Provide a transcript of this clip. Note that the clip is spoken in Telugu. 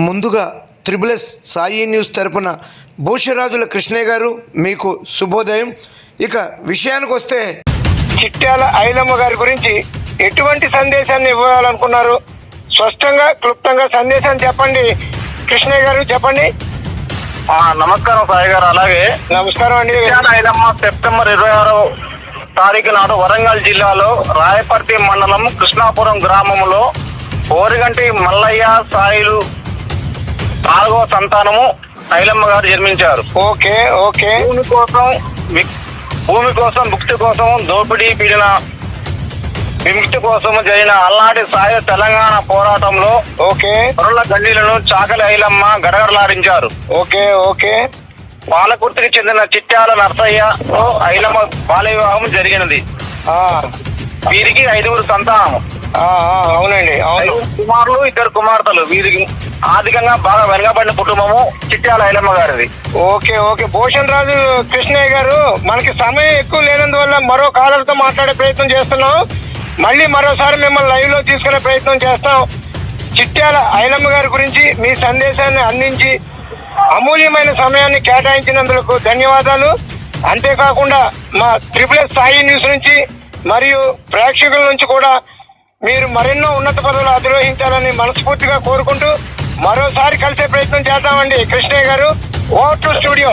ముందుగా త్రిబుల్ సాయి న్యూస్ తరపున భూషరాజుల కృష్ణయ్య గారు మీకు శుభోదయం. ఇక విషయానికి వస్తే చిట్యాల ఐలమ్మ గారి గురించి ఎటువంటి సందేశాన్ని ఇవ్వాలనుకున్నారు? స్పష్టంగా క్లుప్తంగా సందేశాన్ని చెప్పండి కృష్ణయ్య గారు, చెప్పండి. నమస్కారం సాయి గారు. అలాగే నమస్కారం అండి. చిట్యాల ఐలమ్మ సెప్టెంబర్ 26వ తారీఖు నాడు వరంగల్ జిల్లాలో రాయపర్తి మండలం కృష్ణాపురం గ్రామంలో ఓరిగంటి మల్లయ్య సాయిలు 4వ సంతానము ఐలమ్మ గారు జన్మించారు. Okay okay. భూమి కోసం ముక్తి కోసం దోపిడీ పీడిన విముక్తి కోసం జరిగిన అల్నాటి సాయుధ తెలంగాణ పోరాటంలో ఓకే పొరల గండీలను చాకలి ఐలమ్మ గడగడలాడించారు. Okay okay. పాలకుర్తికి చెందిన చిట్యాల నర్సయ్యతో ఐలమ్మ బాల్య వివాహం జరిగినది. వీరికి 5గురు సంతానం. అవునండి, అవును. 5 కుమారులు 2 కుమార్తెలు. వీరికి ఆర్థికంగా బాగా వెనకబడిన కుటుంబము చిట్యాల ఐలమ్మ గారిది. Okay okay. భూషణ్ రాజు కృష్ణయ్య గారు, మనకి సమయం ఎక్కువ లేనందువల్ల మరో కాలర్తో మాట్లాడే ప్రయత్నం చేస్తున్నాం. మళ్ళీ మరోసారి మిమ్మల్ని లైవ్ లో తీసుకునే ప్రయత్నం చేస్తాం. చిట్యాల ఐలమ్మ గారి గురించి మీ సందేశాన్ని అందించి అమూల్యమైన సమయాన్ని కేటాయించినందుకు ధన్యవాదాలు. అంతేకాకుండా మా త్రిబుల్ సాయి న్యూస్ నుంచి మరియు ప్రేక్షకుల నుంచి కూడా మీరు మరెన్నో ఉన్నత పదవులు అధిరోహించాలని మనస్ఫూర్తిగా కోరుకుంటూ మరోసారి కలిసే ప్రయత్నం చేద్దామండి. కృష్ణయ్య గారు, ఓవర్ టు స్టూడియో.